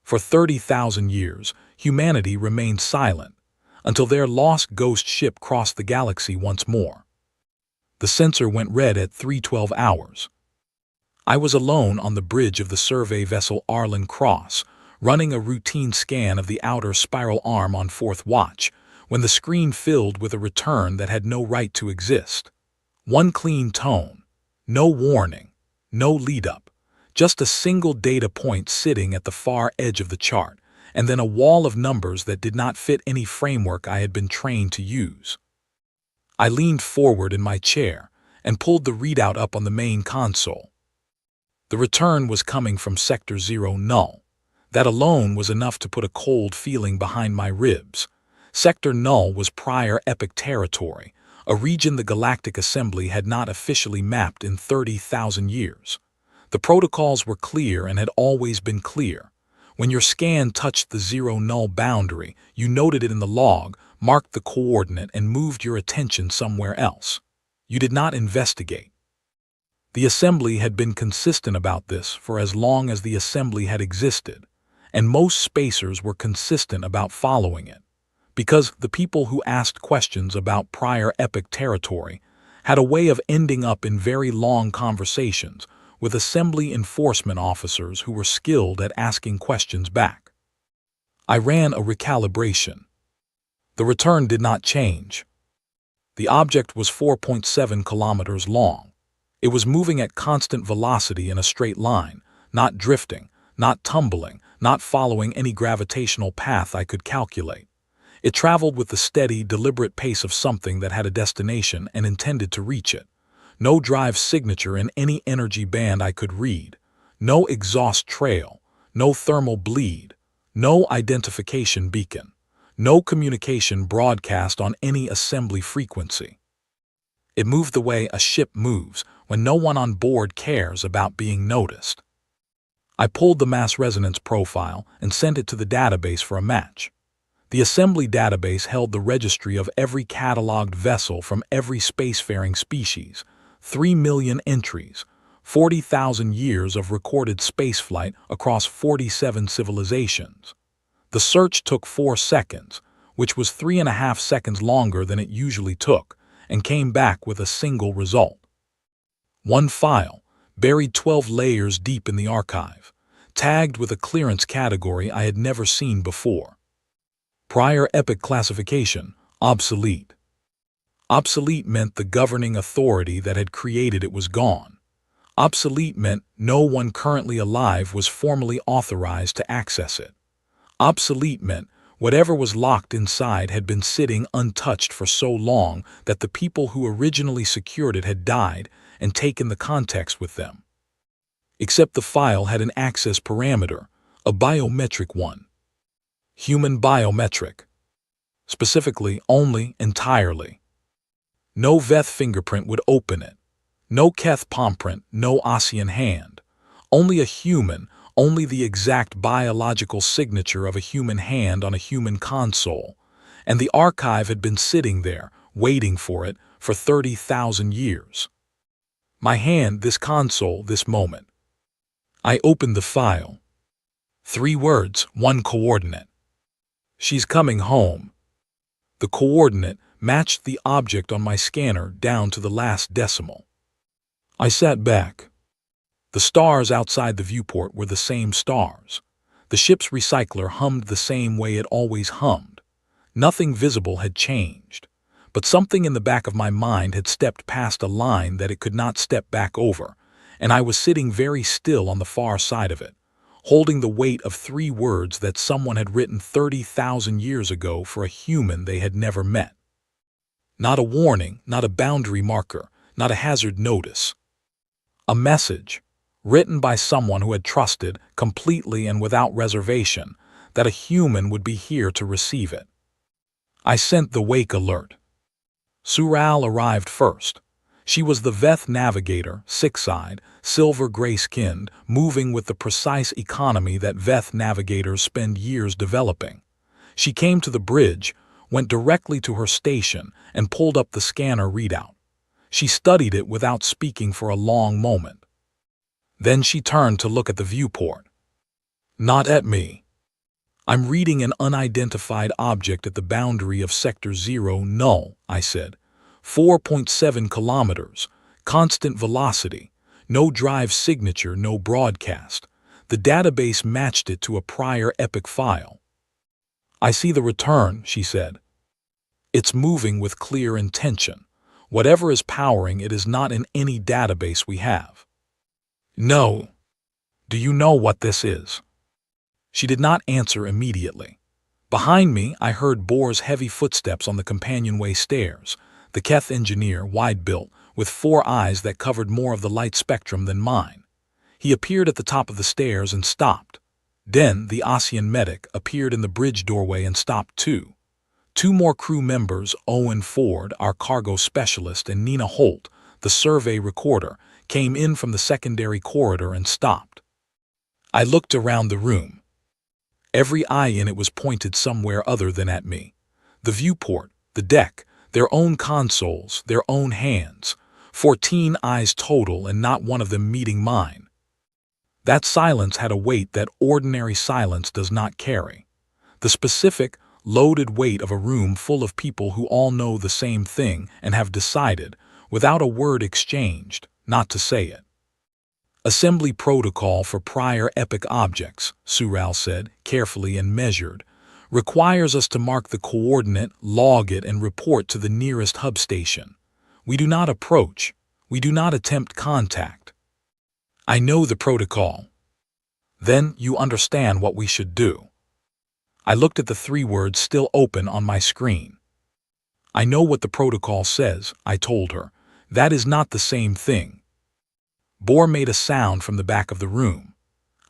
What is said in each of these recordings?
For 30,000 years, humanity remained silent, until their lost ghost ship crossed the galaxy once more. The sensor went red at 3:12 hours. I was alone on the bridge of the survey vessel Arlen Cross, running a routine scan of the outer spiral arm on fourth watch, when the screen filled with a return that had no right to exist. One clean tone, no warning, no lead-up, just a single data point sitting at the far edge of the chart, and then a wall of numbers that did not fit any framework I had been trained to use. I leaned forward in my chair and pulled the readout up on the main console. The return was coming from Sector 0 Null. That alone was enough to put a cold feeling behind my ribs. Sector Null was prior epic territory, a region the Galactic Assembly had not officially mapped in 30,000 years. The protocols were clear and had always been clear. When your scan touched the 0 Null boundary, you noted it in the log, marked the coordinate, and moved your attention somewhere else. You did not investigate. The Assembly had been consistent about this for as long as the Assembly had existed, and most spacers were consistent about following it, because the people who asked questions about prior epic territory had a way of ending up in very long conversations with Assembly enforcement officers who were skilled at asking questions back. I ran a recalibration. The return did not change. The object was 4.7 kilometers long. It was moving at constant velocity in a straight line, not drifting, not tumbling, not following any gravitational path I could calculate. It traveled with the steady, deliberate pace of something that had a destination and intended to reach it. No drive signature in any energy band I could read, no exhaust trail, no thermal bleed, no identification beacon, no communication broadcast on any Assembly frequency. It moved the way a ship moves when no one on board cares about being noticed. I pulled the mass resonance profile and sent it to the database for a match. The Assembly database held the registry of every cataloged vessel from every spacefaring species, 3 million entries, 40,000 years of recorded spaceflight across 47 civilizations. The search took 4 seconds, which was 3.5 seconds longer than it usually took, and came back with a single result. One file, buried 12 layers deep in the archive, tagged with a clearance category I had never seen before. Prior epic classification, obsolete. Obsolete meant the governing authority that had created it was gone. Obsolete meant no one currently alive was formally authorized to access it. Obsolete meant whatever was locked inside had been sitting untouched for so long that the people who originally secured it had died and taken the context with them. Except the file had an access parameter, a biometric one. Human biometric. Specifically, only, entirely. No Veth fingerprint would open it. No Keth palm print, no Ossian hand. Only a human, only the exact biological signature of a human hand on a human console. And the archive had been sitting there, waiting for it, for 30,000 years. My hand, this console, this moment. I opened the file. 3 words, 1 coordinate. She's coming home. The coordinate matched the object on my scanner down to the last decimal. I sat back. The stars outside the viewport were the same stars. The ship's recycler hummed the same way it always hummed. Nothing visible had changed. But something in the back of my mind had stepped past a line that it could not step back over, and I was sitting very still on the far side of it, holding the weight of 3 words that someone had written 30,000 years ago for a human they had never met. Not a warning, not a boundary marker, not a hazard notice. A message, written by someone who had trusted, completely and without reservation, that a human would be here to receive it. I sent the wake alert. Sural arrived first. She was the Veth navigator, six-eyed, silver-gray-skinned, moving with the precise economy that Veth navigators spend years developing. She came to the bridge, went directly to her station, and pulled up the scanner readout. She studied it without speaking for a long moment. Then she turned to look at the viewport. Not at me. I'm reading an unidentified object at the boundary of Sector 0 null, I said. 4.7 kilometers, constant velocity, no drive signature, no broadcast. The database matched it to a prior epic file. I see the return, she said. It's moving with clear intention. Whatever is powering it is not in any database we have. No. Do you know what this is? She did not answer immediately. Behind me, I heard Bohr's heavy footsteps on the companionway stairs, the Keth engineer, wide-built, with 4 eyes that covered more of the light spectrum than mine. He appeared at the top of the stairs and stopped. Then the ASEAN medic appeared in the bridge doorway and stopped too. 2 more crew members, Owen Ford, our cargo specialist, and Nina Holt, the survey recorder, came in from the secondary corridor and stopped. I looked around the room. Every eye in it was pointed somewhere other than at me. The viewport, the deck, their own consoles, their own hands. 14 eyes total and not one of them meeting mine. That silence had a weight that ordinary silence does not carry. The specific, loaded weight of a room full of people who all know the same thing and have decided, without a word exchanged, not to say it. Assembly protocol for prior epic objects, Sural said, carefully and measured, requires us to mark the coordinate, log it, and report to the nearest hub station. We do not approach. We do not attempt contact. I know the protocol. Then you understand what we should do. I looked at the 3 words still open on my screen. I know what the protocol says, I told her. That is not the same thing. Bohr made a sound from the back of the room.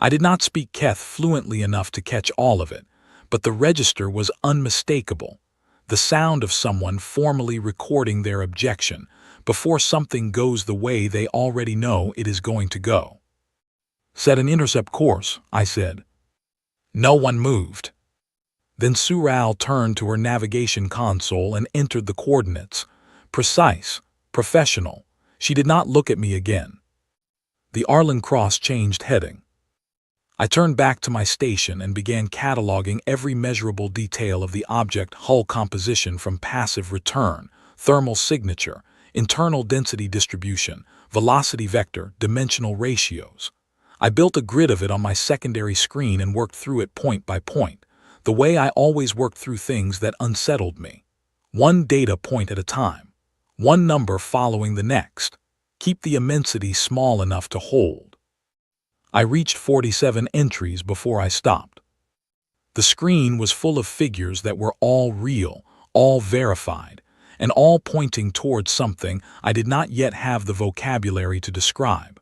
I did not speak Keth fluently enough to catch all of it, but the register was unmistakable. The sound of someone formally recording their objection before something goes the way they already know it is going to go. Set an intercept course, I said. No one moved. Then Sural turned to her navigation console and entered the coordinates. Precise, professional. She did not look at me again. The Arlen Cross changed heading. I turned back to my station and began cataloging every measurable detail of the object hull composition from passive return, thermal signature, internal density distribution, velocity vector, dimensional ratios. I built a grid of it on my secondary screen and worked through it point by point, the way I always worked through things that unsettled me. 1 data point at a time, 1 number following the next. Keep the immensity small enough to hold. I reached 47 entries before I stopped. The screen was full of figures that were all real, all verified, and all pointing towards something I did not yet have the vocabulary to describe.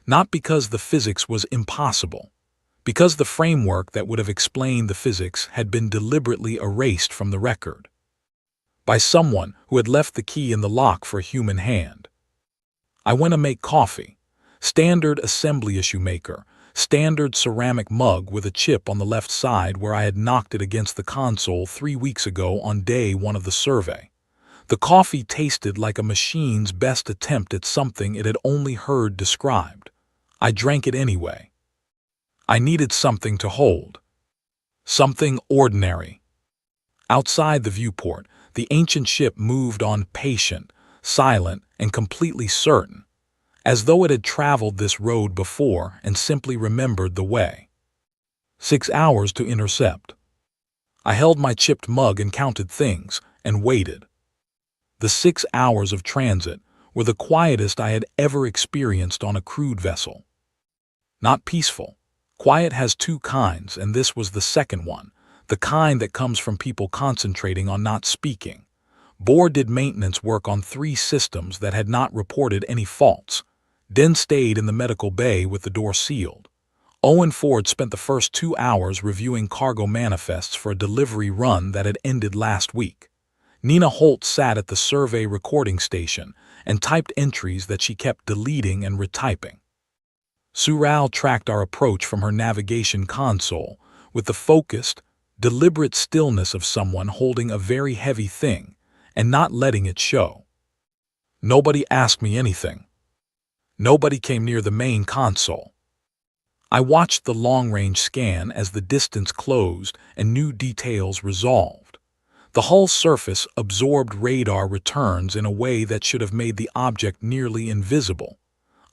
Not because the physics was impossible, because the framework that would have explained the physics had been deliberately erased from the record. By someone who had left the key in the lock for a human hand. I went to make coffee. Standard assembly issue maker, standard ceramic mug with a chip on the left side where I had knocked it against the console 3 weeks ago on day 1 of the survey. The coffee tasted like a machine's best attempt at something it had only heard described. I drank it anyway. I needed something to hold. Something ordinary. Outside the viewport, the ancient ship moved on, patient, silent, and completely certain, as though it had traveled this road before and simply remembered the way. 6 hours to intercept. I held my chipped mug and counted things, and waited. The 6 hours of transit were the quietest I had ever experienced on a crewed vessel. Not peaceful. Quiet has 2 kinds, and this was the second one, the kind that comes from people concentrating on not speaking. Bohr did maintenance work on 3 systems that had not reported any faults. Den stayed in the medical bay with the door sealed. Owen Ford spent the first 2 hours reviewing cargo manifests for a delivery run that had ended last week. Nina Holt sat at the survey recording station and typed entries that she kept deleting and retyping. Sural tracked our approach from her navigation console with the focused, deliberate stillness of someone holding a very heavy thing and not letting it show. Nobody asked me anything. Nobody came near the main console. I watched the long-range scan as the distance closed and new details resolved. The hull surface absorbed radar returns in a way that should have made the object nearly invisible,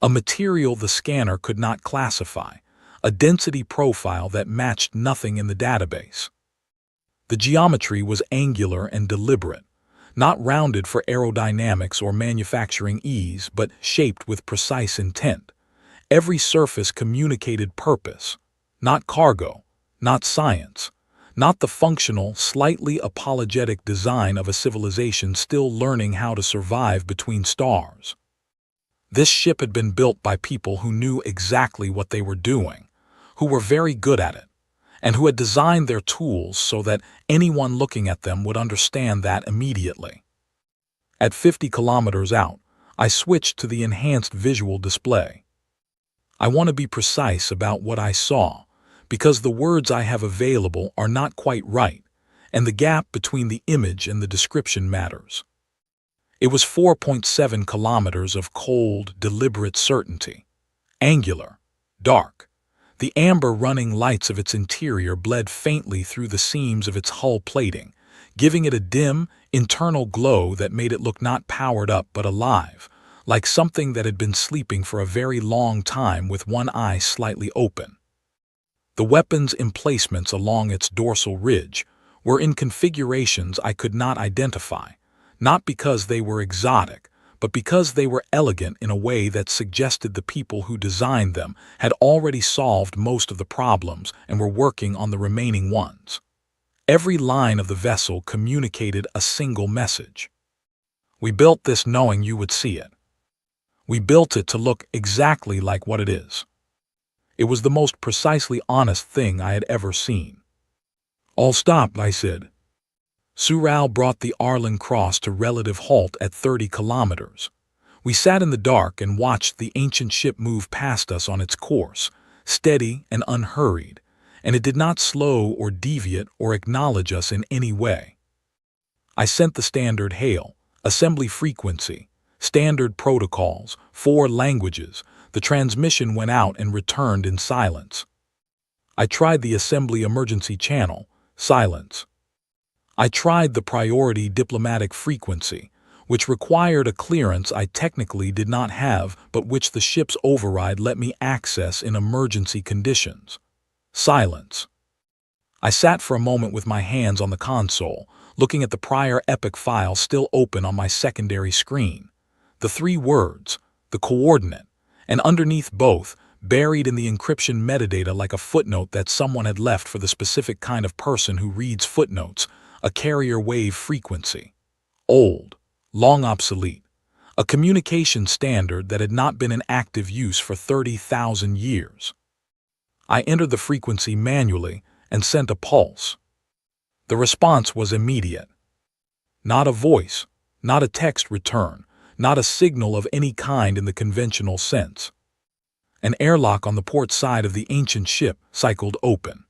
a material the scanner could not classify, a density profile that matched nothing in the database. The geometry was angular and deliberate, not rounded for aerodynamics or manufacturing ease, but shaped with precise intent. Every surface communicated purpose, not cargo, not science, not the functional, slightly apologetic design of a civilization still learning how to survive between stars. This ship had been built by people who knew exactly what they were doing, who were very good at it, and who had designed their tools so that anyone looking at them would understand that immediately. At 50 kilometers out, I switched to the enhanced visual display. I want to be precise about what I saw, because the words I have available are not quite right, and the gap between the image and the description matters. It was 4.7 kilometers of cold, deliberate certainty. Angular, dark. The amber running lights of its interior bled faintly through the seams of its hull plating, giving it a dim, internal glow that made it look not powered up but alive, like something that had been sleeping for a very long time with one eye slightly open. The weapons emplacements along its dorsal ridge were in configurations I could not identify, not because they were exotic, but because they were elegant in a way that suggested the people who designed them had already solved most of the problems and were working on the remaining ones. Every line of the vessel communicated a single message. We built this knowing you would see it. We built it to look exactly like what it is. It was the most precisely honest thing I had ever seen. "All stop," I said. Sural brought the Arlen Cross to relative halt at 30 kilometers. We sat in the dark and watched the ancient ship move past us on its course, steady and unhurried, and it did not slow or deviate or acknowledge us in any way. I sent the standard hail, assembly frequency, standard protocols, 4 languages. The transmission went out and returned in silence. I tried the assembly emergency channel, silence. I tried the priority diplomatic frequency, which required a clearance I technically did not have but which the ship's override let me access in emergency conditions. Silence. I sat for a moment with my hands on the console, looking at the prior epic file still open on my secondary screen. The 3 words, the coordinate, and underneath both, buried in the encryption metadata like a footnote that someone had left for the specific kind of person who reads footnotes, a carrier wave frequency. Old, long obsolete, a communication standard that had not been in active use for 30,000 years. I entered the frequency manually and sent a pulse. The response was immediate. Not a voice, not a text return, not a signal of any kind in the conventional sense. An airlock on the port side of the ancient ship cycled open.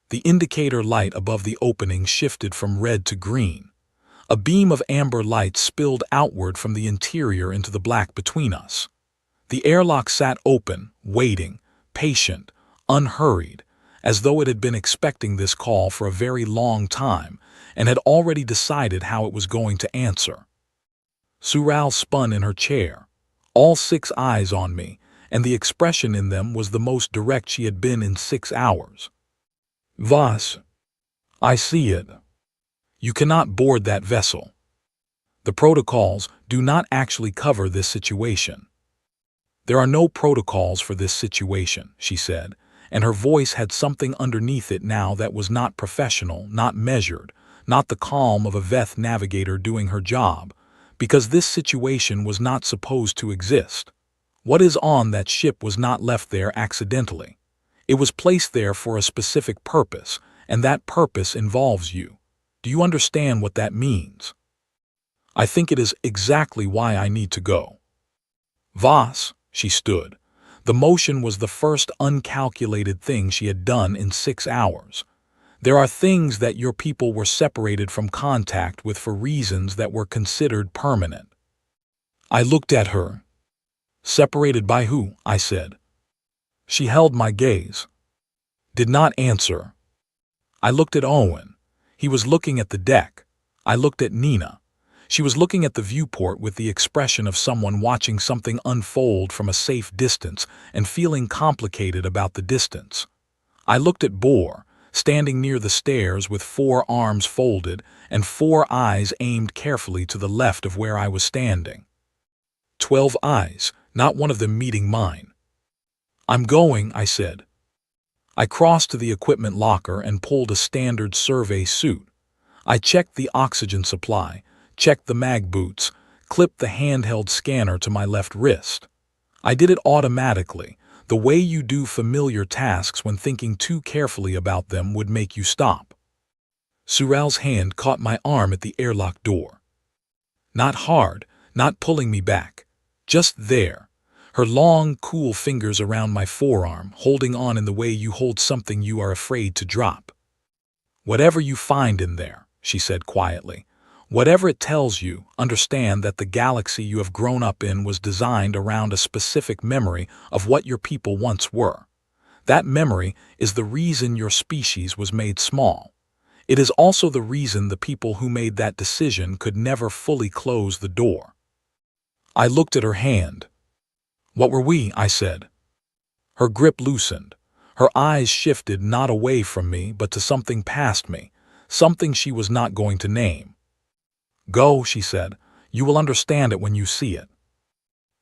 The indicator light above the opening shifted from red to green. A beam of amber light spilled outward from the interior into the black between us. The airlock sat open, waiting, patient, unhurried, as though it had been expecting this call for a very long time and had already decided how it was going to answer. Sural spun in her chair, all 6 eyes on me, and the expression in them was the most direct she had been in 6 hours. "Vas, I see it. You cannot board that vessel. The protocols do not actually cover this situation." "There are no protocols for this situation," she said, and her voice had something underneath it now that was not professional, not measured, not the calm of a Veth navigator doing her job, because this situation was not supposed to exist. What is on that ship was not left there accidentally. It was placed there for a specific purpose, and that purpose involves you. Do you understand what that means? I think it is exactly why I need to go. Vas, she stood. The motion was the first uncalculated thing she had done in 6 hours. There are things that your people were separated from contact with for reasons that were considered permanent. I looked at her. Separated by who? I said. She held my gaze. Did not answer. I looked at Owen. He was looking at the deck. I looked at Nina. She was looking at the viewport with the expression of someone watching something unfold from a safe distance and feeling complicated about the distance. I looked at Boar, standing near the stairs with 4 arms folded and 4 eyes aimed carefully to the left of where I was standing. 12 eyes, not one of them meeting mine. "I'm going," I said. I crossed to the equipment locker and pulled a standard survey suit. I checked the oxygen supply, checked the mag boots, clipped the handheld scanner to my left wrist. I did it automatically. The way you do familiar tasks when thinking too carefully about them would make you stop. Sural's hand caught my arm at the airlock door. Not hard, not pulling me back. Just there. Her long, cool fingers around my forearm, holding on in the way you hold something you are afraid to drop. "Whatever you find in there," she said quietly, "whatever it tells you, understand that the galaxy you have grown up in was designed around a specific memory of what your people once were. That memory is the reason your species was made small. It is also the reason the people who made that decision could never fully close the door." I looked at her hand. "What were we?" I said. Her grip loosened. Her eyes shifted not away from me but to something past me, something she was not going to name. "Go," she said. "You will understand it when you see it."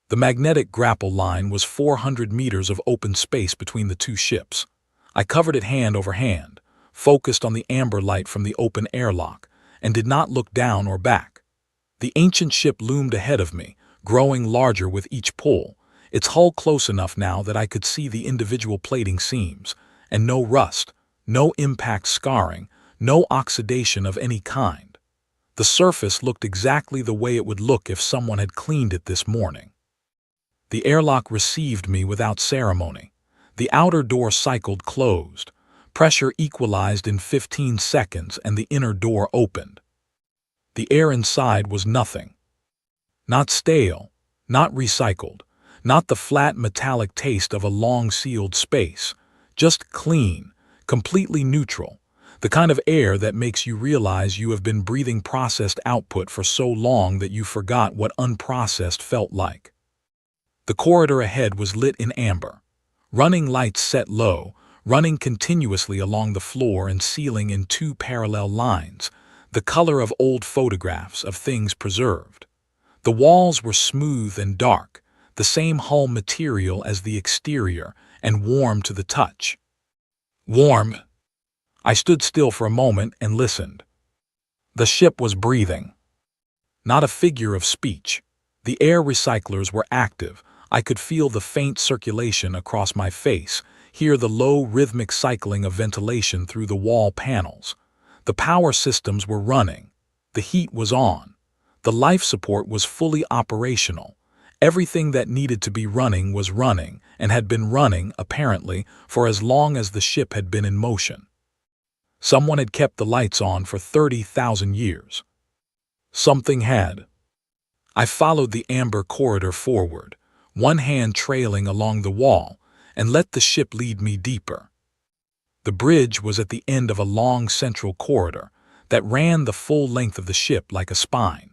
The magnetic grapple line was 400 meters of open space between the 2 ships. I covered it hand over hand, focused on the amber light from the open airlock, and did not look down or back. The ancient ship loomed ahead of me, growing larger with each pull, its hull close enough now that I could see the individual plating seams, and no rust, no impact scarring, no oxidation of any kind. The surface looked exactly the way it would look if someone had cleaned it this morning. The airlock received me without ceremony. The outer door cycled closed. Pressure equalized in 15 seconds and the inner door opened. The air inside was nothing. Not stale, not recycled, not the flat metallic taste of a long-sealed space, just clean, completely neutral, the kind of air that makes you realize you have been breathing processed output for so long that you forgot what unprocessed felt like. The corridor ahead was lit in amber. Running lights set low, running continuously along the floor and ceiling in 2 parallel lines, the color of old photographs of things preserved. The walls were smooth and dark, the same hull material as the exterior, and warm to the touch. Warm. I stood still for a moment and listened. The ship was breathing. Not a figure of speech. The air recyclers were active. I could feel the faint circulation across my face, hear the low rhythmic cycling of ventilation through the wall panels. The power systems were running. The heat was on. The life support was fully operational. Everything that needed to be running was running, and had been running, apparently, for as long as the ship had been in motion. Someone had kept the lights on for 30,000 years. Something had. I followed the amber corridor forward, one hand trailing along the wall, and let the ship lead me deeper. The bridge was at the end of a long central corridor that ran the full length of the ship like a spine.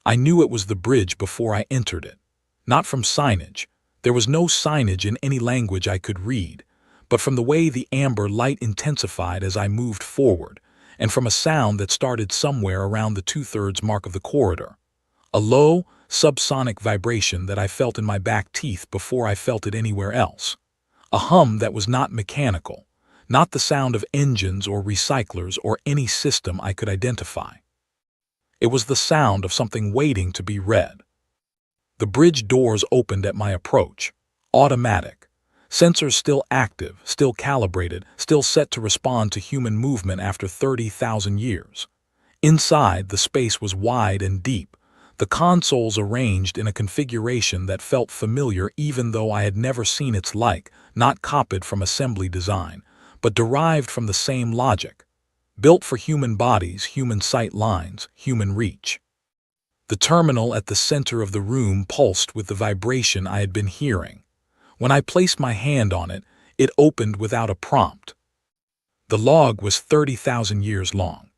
I knew it was the bridge before I entered it. Not from signage. There was no signage in any language I could read, but from the way the amber light intensified as I moved forward, and from a sound that started somewhere around the 2/3 mark of the corridor. A low, subsonic vibration that I felt in my back teeth before I felt it anywhere else. A hum that was not mechanical, not the sound of engines or recyclers or any system I could identify. It was the sound of something waiting to be read. The bridge doors opened at my approach. Automatic. Sensors still active, still calibrated, still set to respond to human movement after 30,000 years. Inside, the space was wide and deep, the consoles arranged in a configuration that felt familiar even though I had never seen its like, not copied from assembly design, but derived from the same logic. Built for human bodies, human sight lines, human reach. The terminal at the center of the room pulsed with the vibration I had been hearing. When I placed my hand on it, it opened without a prompt. The log was 30,000 years long.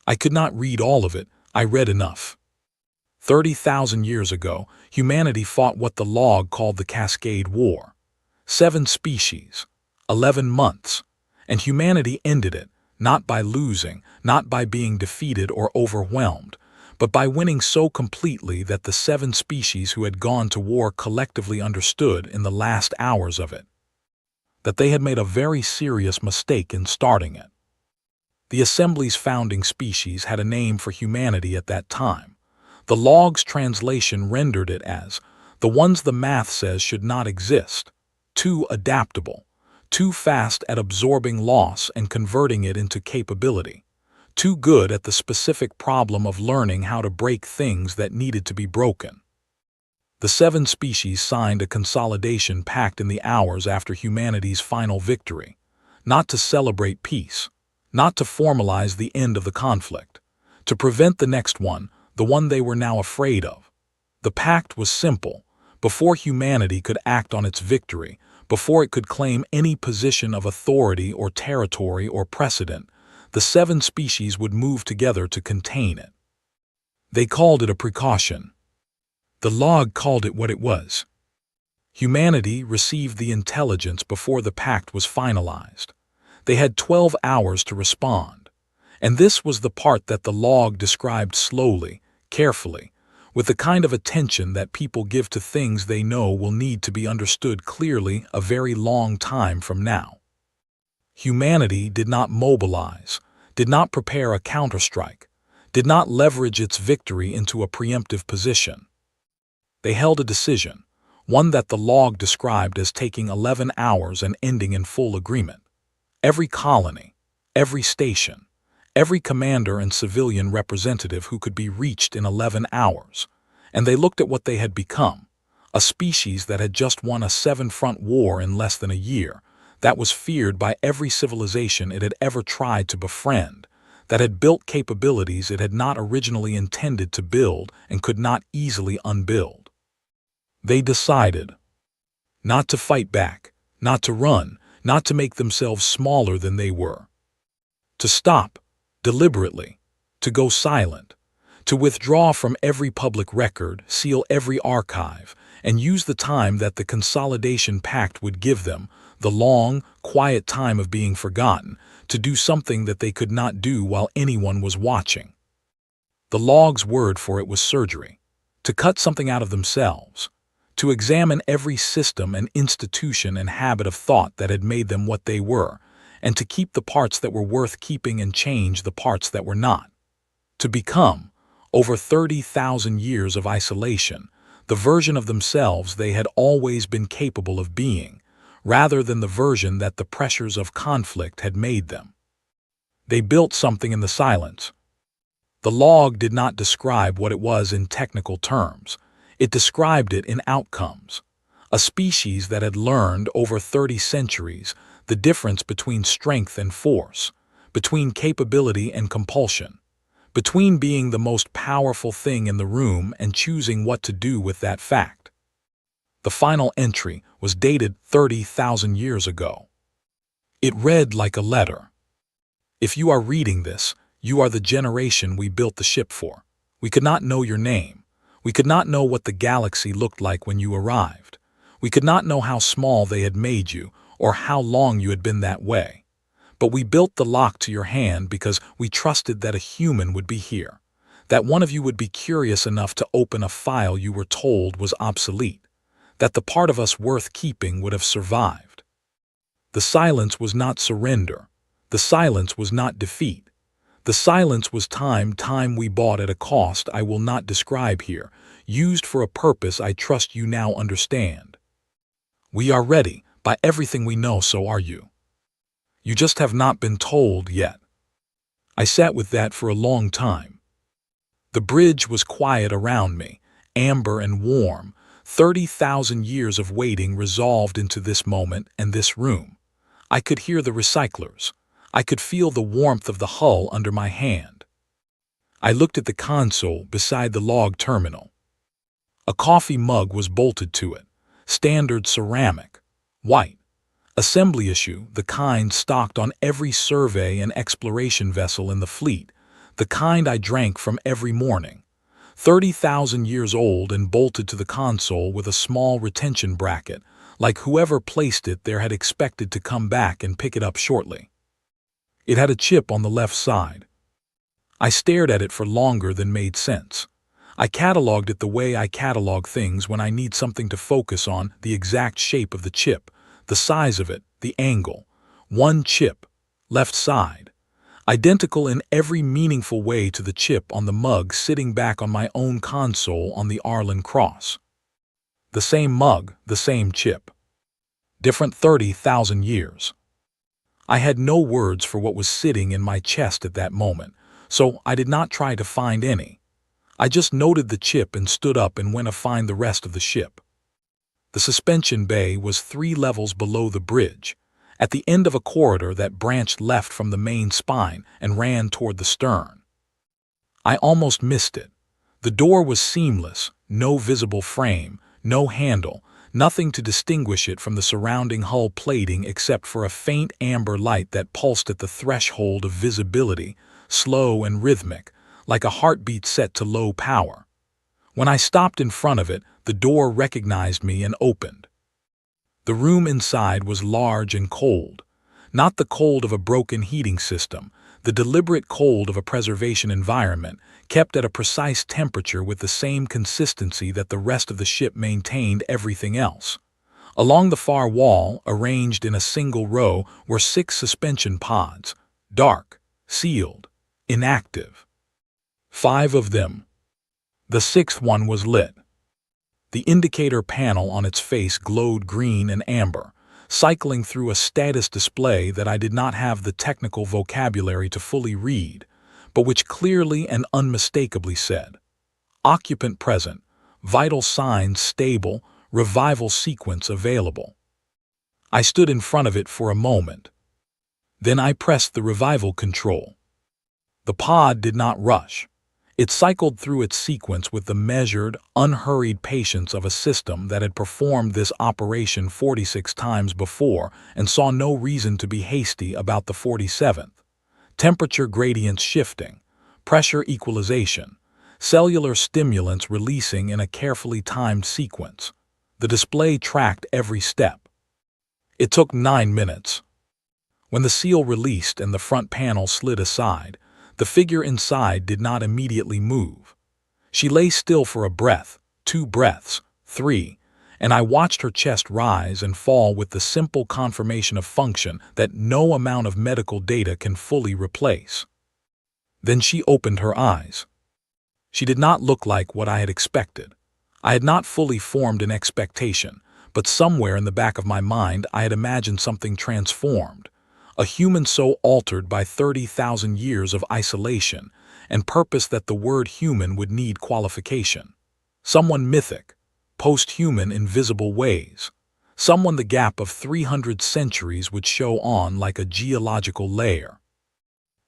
I could not read all of it, I read enough. 30,000 years ago, humanity fought what the log called the Cascade War. 7 species, 11 months, and humanity ended it, not by losing, not by being defeated or overwhelmed, but by winning so completely that the 7 species who had gone to war collectively understood in the last hours of it that they had made a very serious mistake in starting it. The Assembly's founding species had a name for humanity at that time. The log's translation rendered it as the ones the math says should not exist, too adaptable, too fast at absorbing loss and converting it into capability, too good at the specific problem of learning how to break things that needed to be broken. The 7 species signed a consolidation pact in the hours after humanity's final victory, not to celebrate peace, not to formalize the end of the conflict, to prevent the next one, the one they were now afraid of. The pact was simple. Before humanity could act on its victory, before it could claim any position of authority or territory or precedent, the 7 species would move together to contain it. They called it a precaution. The log called it what it was. Humanity received the intelligence before the pact was finalized. They had 12 hours to respond. And this was the part that the log described slowly, carefully, with the kind of attention that people give to things they know will need to be understood clearly a very long time from now. Humanity did not mobilize, did not prepare a counterstrike, did not leverage its victory into a preemptive position. They held a decision, one that the log described as taking 11 hours and ending in full agreement. Every colony, every station, every commander and civilian representative who could be reached in 11 hours, and they looked at what they had become, a species that had just won a 7-front war in less than a year, that was feared by every civilization it had ever tried to befriend, that had built capabilities it had not originally intended to build and could not easily unbuild. They decided not to fight back, not to run, not to make themselves smaller than they were. To stop, deliberately, to go silent, to withdraw from every public record, seal every archive, and use the time that the Consolidation Pact would give them, the long, quiet time of being forgotten, to do something that they could not do while anyone was watching. The log's word for it was surgery, to cut something out of themselves, to examine every system and institution and habit of thought that had made them what they were, and to keep the parts that were worth keeping and change the parts that were not. To become, over 30,000 years of isolation, the version of themselves they had always been capable of being, rather than the version that the pressures of conflict had made them. They built something in the silence. The log did not describe what it was in technical terms. It described it in outcomes. A species that had learned over 30 centuries the difference between strength and force, between capability and compulsion, between being the most powerful thing in the room and choosing what to do with that fact. The final entry was dated 30,000 years ago. It read like a letter. If you are reading this, you are the generation we built the ship for. We could not know your name. We could not know what the galaxy looked like when you arrived. We could not know how small they had made you or how long you had been that way. But we built the lock to your hand because we trusted that a human would be here, that one of you would be curious enough to open a file you were told was obsolete, that the part of us worth keeping would have survived. The silence was not surrender. The silence was not defeat. The silence was time we bought at a cost I will not describe here, used for a purpose I trust you now understand. We are ready. By everything we know, so are you. You just have not been told yet. I sat with that for a long time. The bridge was quiet around me, amber and warm, 30,000 years of waiting resolved into this moment and this room. I could hear the recyclers. I could feel the warmth of the hull under my hand. I looked at the console beside the log terminal. A coffee mug was bolted to it. Standard ceramic. White. Assembly issue, the kind stocked on every survey and exploration vessel in the fleet, the kind I drank from every morning. 30,000 years old and bolted to the console with a small retention bracket, like whoever placed it there had expected to come back and pick it up shortly. It had a chip on the left side. I stared at it for longer than made sense. I cataloged it the way I catalog things when I need something to focus on: the exact shape of the chip, the size of it, the angle. One chip, left side. Identical in every meaningful way to the chip on the mug sitting back on my own console on the Arlen Cross. The same mug, the same chip. Different 30,000 years. I had no words for what was sitting in my chest at that moment, so I did not try to find any. I just noted the chip and stood up and went to find the rest of the ship. The suspension bay was 3 levels below the bridge, at the end of a corridor that branched left from the main spine and ran toward the stern. I almost missed it. The door was seamless, no visible frame, no handle, nothing to distinguish it from the surrounding hull plating except for a faint amber light that pulsed at the threshold of visibility, slow and rhythmic, like a heartbeat set to low power. When I stopped in front of it, the door recognized me and opened. The room inside was large and cold, not the cold of a broken heating system, the deliberate cold of a preservation environment, kept at a precise temperature with the same consistency that the rest of the ship maintained everything else. Along the far wall, arranged in a single row, were 6 suspension pods, dark, sealed, inactive. 5 of them. The 6th one was lit. The indicator panel on its face glowed green and amber, cycling through a status display that I did not have the technical vocabulary to fully read, but which clearly and unmistakably said, "Occupant present, vital signs stable, revival sequence available." I stood in front of it for a moment. Then I pressed the revival control. The pod did not rush. It cycled through its sequence with the measured, unhurried patience of a system that had performed this operation 46 times before and saw no reason to be hasty about the 47th. Temperature gradients shifting, pressure equalization, cellular stimulants releasing in a carefully timed sequence. The display tracked every step. It took 9 minutes. When the seal released and the front panel slid aside, the figure inside did not immediately move. She lay still for a breath, 2 breaths, 3, and I watched her chest rise and fall with the simple confirmation of function that no amount of medical data can fully replace. Then she opened her eyes. She did not look like what I had expected. I had not fully formed an expectation, but somewhere in the back of my mind I had imagined something transformed. A human so altered by 30,000 years of isolation and purpose that the word human would need qualification. Someone mythic, post-human in visible ways. Someone the gap of 300 centuries would show on like a geological layer.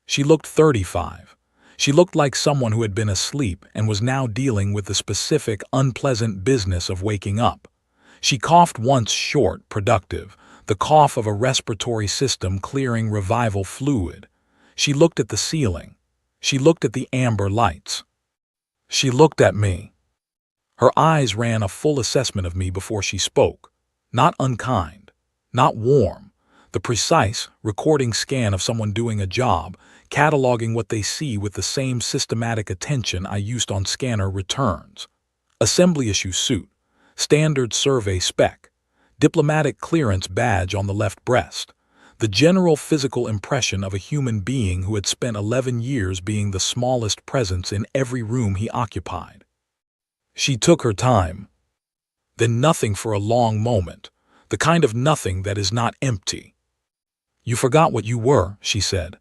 She looked 35. She looked like someone who had been asleep and was now dealing with the specific, unpleasant business of waking up. She coughed once short, productive, the cough of a respiratory system clearing revival fluid. She looked at the ceiling. She looked at the amber lights. She looked at me. Her eyes ran a full assessment of me before she spoke. Not unkind, not warm. The precise, recording scan of someone doing a job, cataloging what they see with the same systematic attention I used on scanner returns. Assembly issue suit. Standard survey spec. Diplomatic clearance badge on the left breast, the general physical impression of a human being who had spent 11 years being the smallest presence in every room he occupied. She took her time. Then nothing for a long moment, the kind of nothing that is not empty. "You forgot what you were," she said.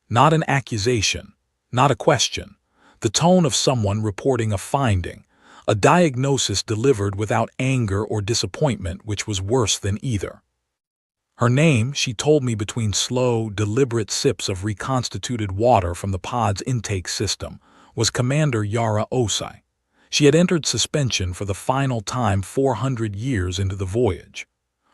Not an accusation, not a question, the tone of someone reporting a finding, a diagnosis delivered without anger or disappointment, which was worse than either. Her name, she told me between slow, deliberate sips of reconstituted water from the pod's intake system, was Commander Yara Osai. She had entered suspension for the final time 400 years into the voyage.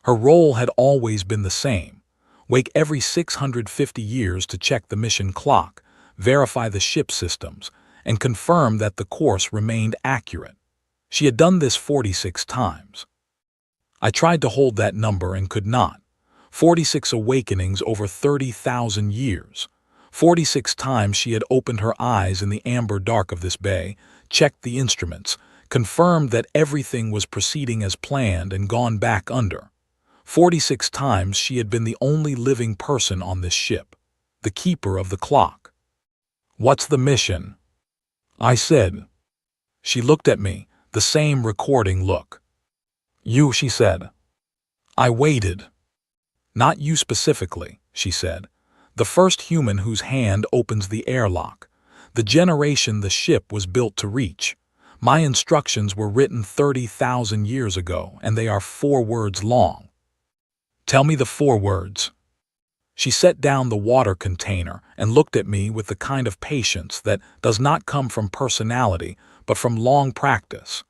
Her role had always been the same: wake every 650 years to check the mission clock, verify the ship systems, and confirm that the course remained accurate. She had done this 46 times. I tried to hold that number and could not. 46 awakenings over 30,000 years. 46 times she had opened her eyes in the amber dark of this bay, checked the instruments, confirmed that everything was proceeding as planned, and gone back under. 46 times she had been the only living person on this ship, the keeper of the clock. "What's the mission?" I said. She looked at me, the same recording look. "You," she said. I waited. "Not you specifically," she said. "The first human whose hand opens the airlock. The generation the ship was built to reach. My instructions were written 30,000 years ago, and they are 4 words long." "Tell me the 4 words." She set down the water container and looked at me with the kind of patience that does not come from personality, but from long practice.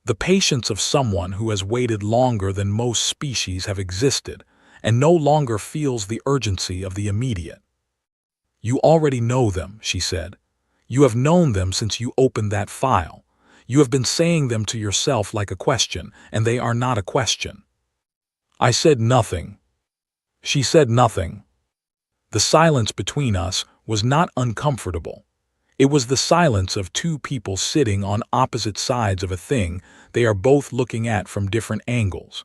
The patience of someone who has waited longer than most species have existed, and no longer feels the urgency of the immediate. "You already know them," she said. "You have known them since you opened that file. You have been saying them to yourself like a question, and they are not a question." I said nothing. She said nothing. The silence between us was not uncomfortable. It was the silence of 2 people sitting on opposite sides of a thing they are both looking at from different angles.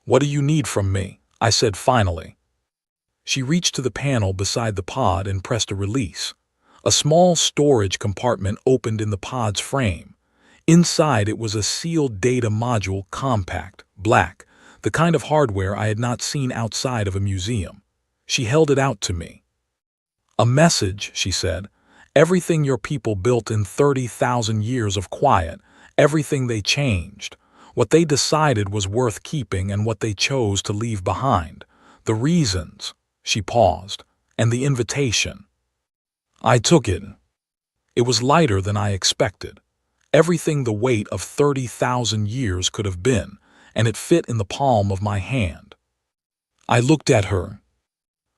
"What do you need from me?" I said finally. She reached to the panel beside the pod and pressed a release. A small storage compartment opened in the pod's frame. Inside it was a sealed data module, compact, black, the kind of hardware I had not seen outside of a museum. She held it out to me. "A message," she said. "Everything your people built in 30,000 years of quiet, everything they changed, what they decided was worth keeping and what they chose to leave behind, the reasons," she paused, "and the invitation." I took it. It was lighter than I expected. Everything the weight of 30,000 years could have been, and it fit in the palm of my hand. I looked at her.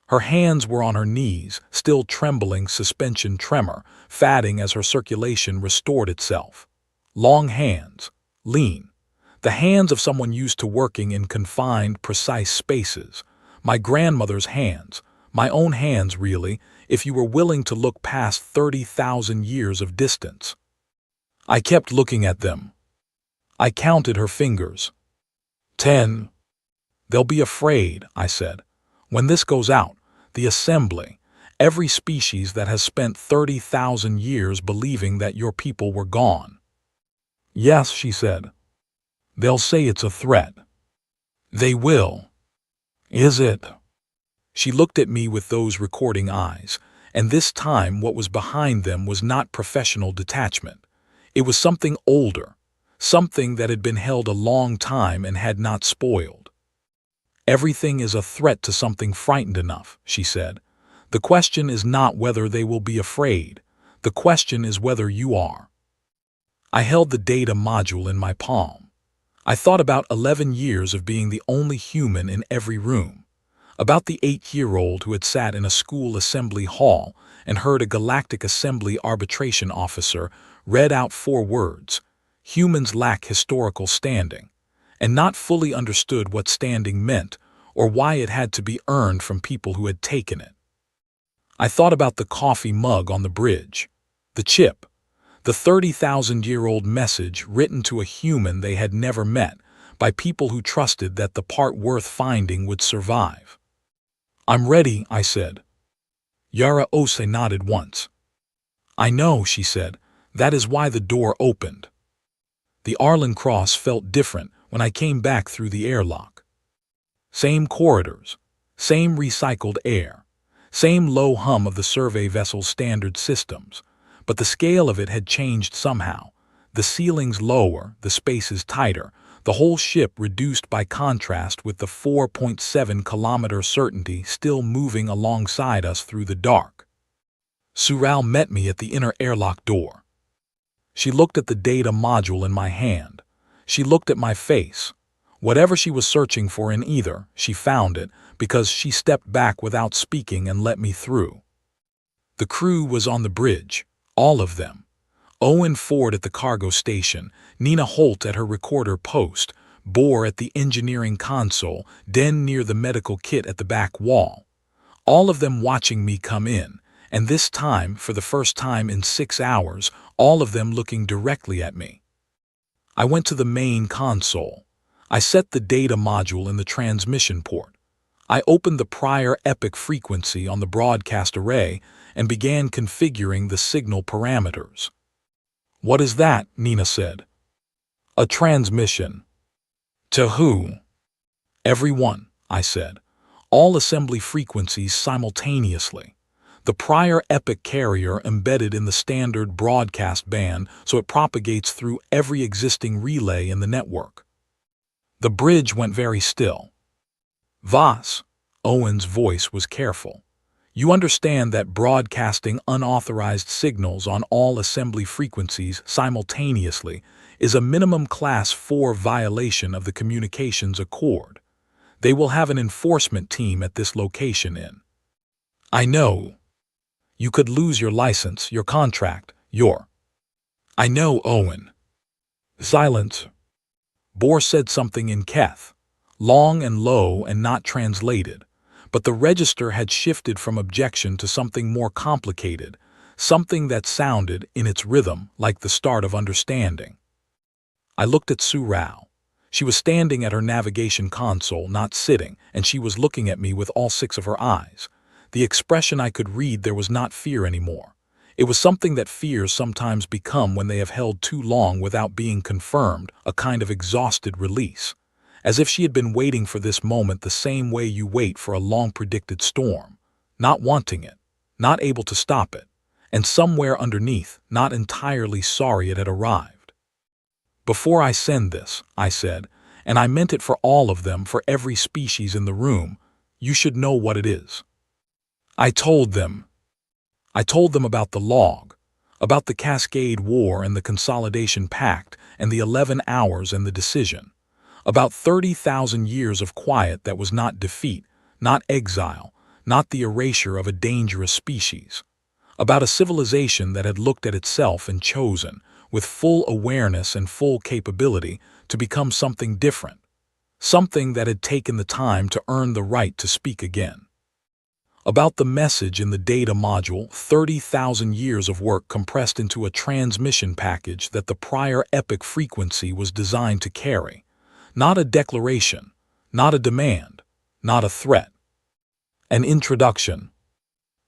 Her hands were on her knees, still trembling, suspension tremor, fatting as her circulation restored itself. Long hands, lean. The hands of someone used to working in confined, precise spaces. My grandmother's hands, my own hands really, if you were willing to look past 30,000 years of distance. I kept looking at them. I counted her fingers. 10. "They'll be afraid," I said. "When this goes out, the assembly, every species that has spent 30,000 years believing that your people were gone." "Yes," she said. "They'll say it's a threat." "They will." "Is it?" She looked at me with those recording eyes, and this time what was behind them was not professional detachment. It was something older, something that had been held a long time and had not spoiled. "Everything is a threat to something frightened enough," she said. "The question is not whether they will be afraid. The question is whether you are." I held the data module in my palm. I thought about 11 years of being the only human in every room, about the 8-year-old who had sat in a school assembly hall and heard a galactic assembly arbitration officer read out 4 words, "Humans lack historical standing," and not fully understood what standing meant or why it had to be earned from people who had taken it. I thought about the coffee mug on the bridge, the chip, the 30,000-year-old message written to a human they had never met by people who trusted that the part worth finding would survive. "I'm ready," I said. Yara Ose nodded once. "I know," she said. "That is why the door opened." The Arlen Cross felt different when I came back through the airlock. Same corridors, same recycled air, same low hum of the survey vessel's standard systems, but the scale of it had changed somehow. The ceilings lower, the spaces tighter, the whole ship reduced by contrast with the 4.7-kilometer certainty still moving alongside us through the dark. Sural met me at the inner airlock door. She looked at the data module in my hand. She looked at my face. Whatever she was searching for in either, she found it, because she stepped back without speaking and let me through. The crew was on the bridge, all of them. Owen Ford at the cargo station, Nina Holt at her recorder post, Bohr at the engineering console, Den near the medical kit at the back wall. All of them watching me come in, and this time, for the first time in 6 hours, all of them looking directly at me. I went to the main console. I set the data module in the transmission port. I opened the prior epoch frequency on the broadcast array and began configuring the signal parameters. "What is that?" Nina said. "A transmission." "To who?" "Everyone," I said. "All assembly frequencies simultaneously. The prior epoch carrier embedded in the standard broadcast band so it propagates through every existing relay in the network." The bridge went very still. "Voss," Owen's voice was careful. "You understand that broadcasting unauthorized signals on all assembly frequencies simultaneously is a minimum class 4 violation of the communications accord. They will have an enforcement team at this location in." "I know. You could lose your license, your contract, your—" "I know, Owen." Silence. Bohr said something in Keth, long and low and not translated, but the register had shifted from objection to something more complicated, something that sounded, in its rhythm, like the start of understanding. I looked at Sue Rao. She was standing at her navigation console, not sitting, and she was looking at me with all 6 of her eyes. The expression I could read there was not fear anymore. It was something that fears sometimes become when they have held too long without being confirmed, a kind of exhausted release. As if she had been waiting for this moment the same way you wait for a long-predicted storm, not wanting it, not able to stop it, and somewhere underneath, not entirely sorry it had arrived. "Before I send this," I said, and I meant it for all of them, for every species in the room, "you should know what it is." I told them about the log, about the Cascade War and the Consolidation Pact and the 11 hours and the decision, about 30,000 years of quiet that was not defeat, not exile, not the erasure of a dangerous species, about a civilization that had looked at itself and chosen, with full awareness and full capability, to become something different, something that had taken the time to earn the right to speak again. About the message in the data module, 30,000 years of work compressed into a transmission package that the prior epoch frequency was designed to carry. Not a declaration, not a demand, not a threat. An introduction.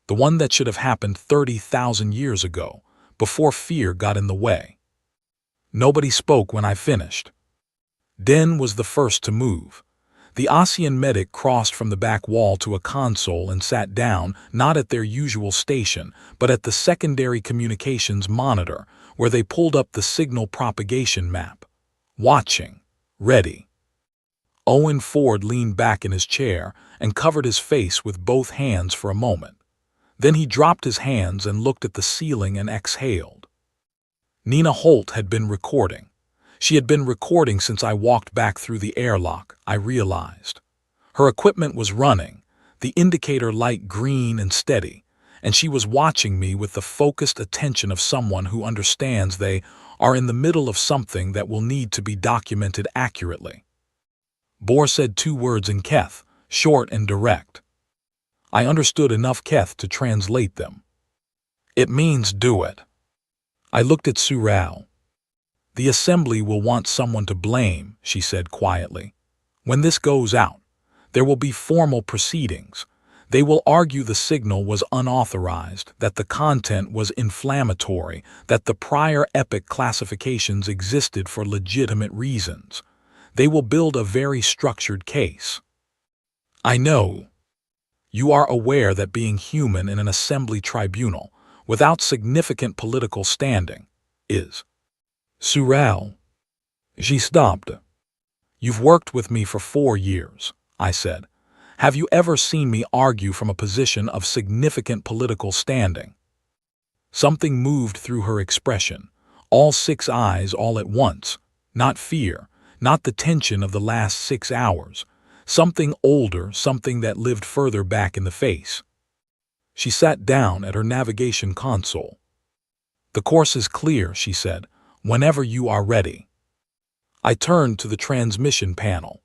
The one that should have happened 30,000 years ago, before fear got in the way. Nobody spoke when I finished. Den was the first to move. The ASEAN medic crossed from the back wall to a console and sat down, not at their usual station, but at the secondary communications monitor, where they pulled up the signal propagation map. Watching. Ready. Owen Ford leaned back in his chair and covered his face with both hands for a moment. Then he dropped his hands and looked at the ceiling and exhaled. Nina Holt had been recording. She had been recording since I walked back through the airlock, I realized. Her equipment was running, the indicator light green and steady, and she was watching me with the focused attention of someone who understands they are in the middle of something that will need to be documented accurately. Bohr said 2 words in Keth, short and direct. I understood enough Keth to translate them. "It means do it." I looked at Sue Rao. "The assembly will want someone to blame," she said quietly. "When this goes out, there will be formal proceedings. They will argue the signal was unauthorized, that the content was inflammatory, that the prior epoch classifications existed for legitimate reasons. They will build a very structured case. I know. You are aware that being human in an assembly tribunal, without significant political standing, is—" "Sue Rao." She stopped. "You've worked with me for 4 years," I said. "Have you ever seen me argue from a position of significant political standing?" Something moved through her expression. All 6 eyes all at once. Not fear, not the tension of the last 6 hours. Something older, something that lived further back in the face. She sat down at her navigation console. "The course is clear," she said, "whenever you are ready." I turned to the transmission panel.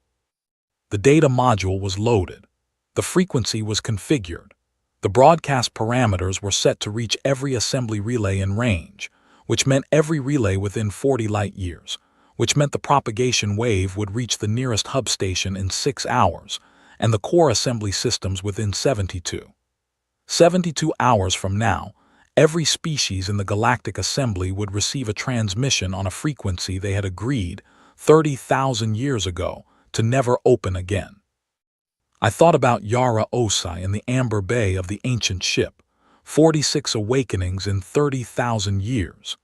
The data module was loaded. The frequency was configured. The broadcast parameters were set to reach every assembly relay in range, which meant every relay within 40 light-years, which meant the propagation wave would reach the nearest hub station in 6 hours, and the core assembly systems within 72. 72 hours from now, every species in the galactic assembly would receive a transmission on a frequency they had agreed 30,000 years ago to never open again. I thought about Yara Osai and the amber bay of the ancient ship, 46 awakenings in 30,000 years.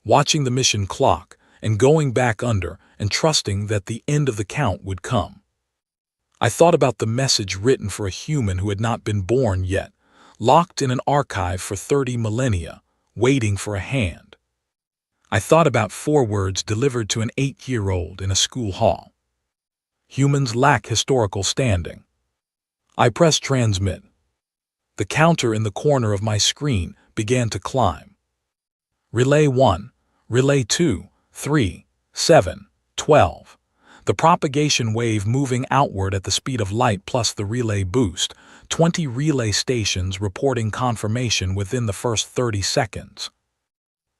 Watching the mission clock and going back under and trusting that the end of the count would come. I thought about the message written for a human who had not been born yet, locked in an archive for 30 millennia, waiting for a hand. I thought about 4 words delivered to an 8-year-old in a school hall. Humans lack historical standing. I pressed transmit. The counter in the corner of my screen began to climb. Relay 1, Relay 2, 3, 7, 12. The propagation wave moving outward at the speed of light plus the relay boost, 20 relay stations reporting confirmation within the first 30 seconds.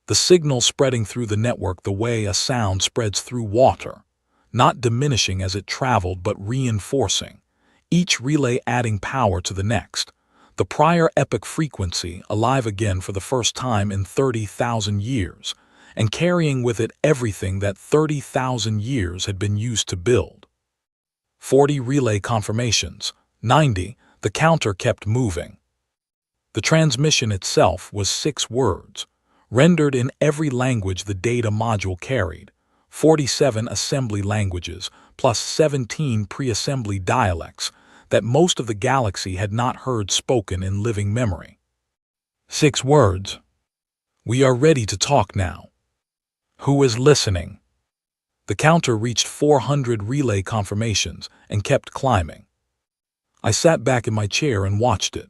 The signal spreading through the network the way a sound spreads through water, not diminishing as it traveled but reinforcing, each relay adding power to the next. The prior epic frequency alive again for the first time in 30,000 years, and carrying with it everything that 30,000 years had been used to build. 40 relay confirmations, 90, the counter kept moving. The transmission itself was 6 words, rendered in every language the data module carried, 47 assembly languages plus 17 pre-assembly dialects that most of the galaxy had not heard spoken in living memory. 6 words. "We are ready to talk now. Who is listening?" The counter reached 400 relay confirmations and kept climbing. I sat back in my chair and watched it.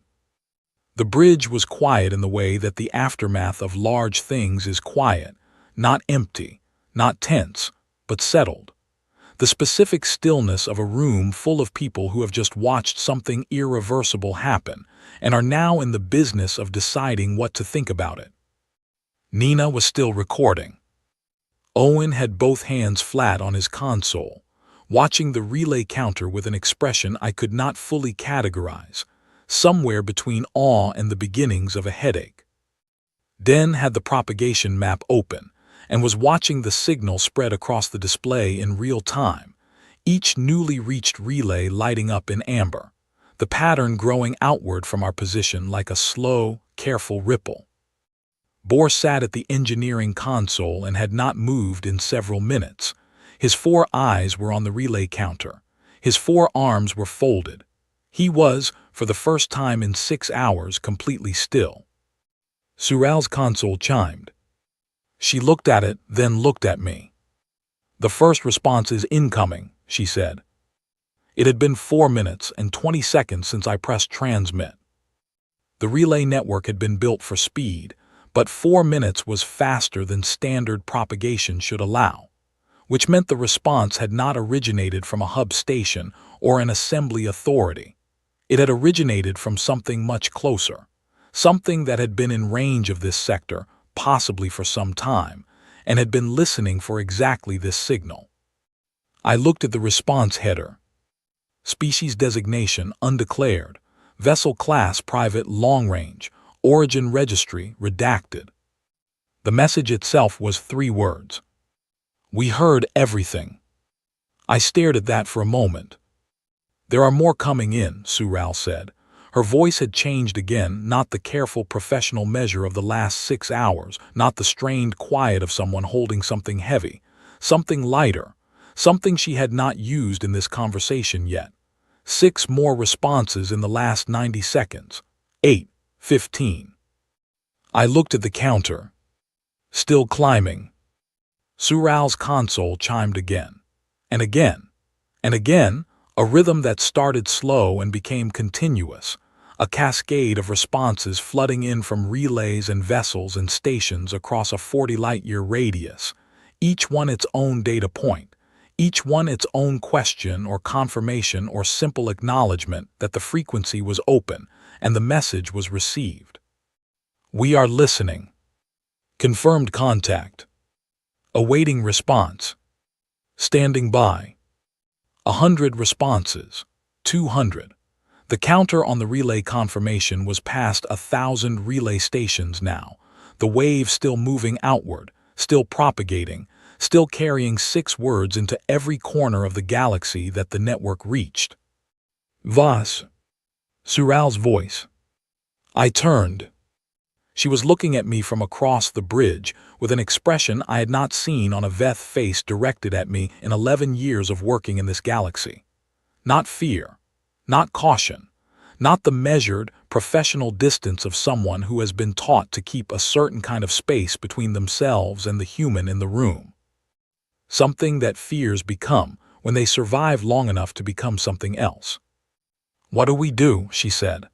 The bridge was quiet in the way that the aftermath of large things is quiet, not empty, not tense, but settled. The specific stillness of a room full of people who have just watched something irreversible happen and are now in the business of deciding what to think about it. Nina was still recording. Owen had both hands flat on his console, watching the relay counter with an expression I could not fully categorize, somewhere between awe and the beginnings of a headache. Den had the propagation map open and was watching the signal spread across the display in real time, each newly reached relay lighting up in amber, the pattern growing outward from our position like a slow, careful ripple. Bohr sat at the engineering console and had not moved in several minutes. His 4 eyes were on the relay counter. His 4 arms were folded. He was, for the first time in 6 hours, completely still. Sural's console chimed. She looked at it, then looked at me. "The first response is incoming," she said. It had been 4 minutes and 20 seconds since I pressed transmit. The relay network had been built for speed, but 4 minutes was faster than standard propagation should allow, which meant the response had not originated from a hub station or an assembly authority. It had originated from something much closer, something that had been in range of this sector, possibly for some time, and had been listening for exactly this signal. I looked at the response header. Species designation undeclared, vessel class private long range, origin registry redacted. The message itself was 3 words. "We heard everything." I stared at that for a moment. "There are more coming in," Sural said. Her voice had changed again, not the careful professional measure of the last 6 hours, not the strained quiet of someone holding something heavy, something lighter, something she had not used in this conversation yet. 6 more responses in the last 90 seconds. 8, 15. I looked at the counter. Still climbing. Sural's console chimed again, and again, and again, a rhythm that started slow and became continuous, a cascade of responses flooding in from relays and vessels and stations across a 40-light-year radius, each one its own data point, each one its own question or confirmation or simple acknowledgement that the frequency was open and the message was received. We are listening. Confirmed contact. Awaiting response. Standing by. 100 responses. 200. The counter on the relay confirmation was past 1,000 relay stations now, the wave still moving outward, still propagating, still carrying 6 words into every corner of the galaxy that the network reached. Was. Sural's voice. I turned. She was looking at me from across the bridge with an expression I had not seen on a Veth face directed at me in 11 years of working in this galaxy. Not fear, not caution, not the measured, professional distance of someone who has been taught to keep a certain kind of space between themselves and the human in the room. Something that fears become when they survive long enough to become something else. What do we do? She said.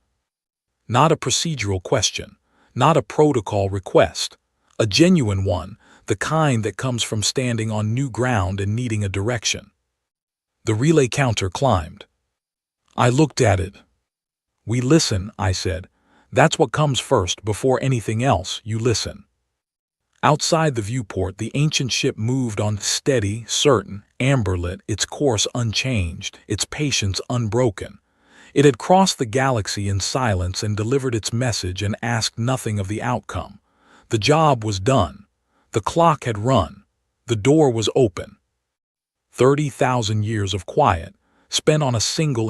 Not a procedural question. Not a protocol request, a genuine one, the kind that comes from standing on new ground and needing a direction. The relay counter climbed. I looked at it. We listen, I said. That's what comes first. Before anything else, you listen. Outside the viewport, the ancient ship moved on steady, certain, amber-lit, its course unchanged, its patience unbroken. It had crossed the galaxy in silence and delivered its message and asked nothing of the outcome. The job was done. The clock had run. The door was open. 30,000 years of quiet, spent on a single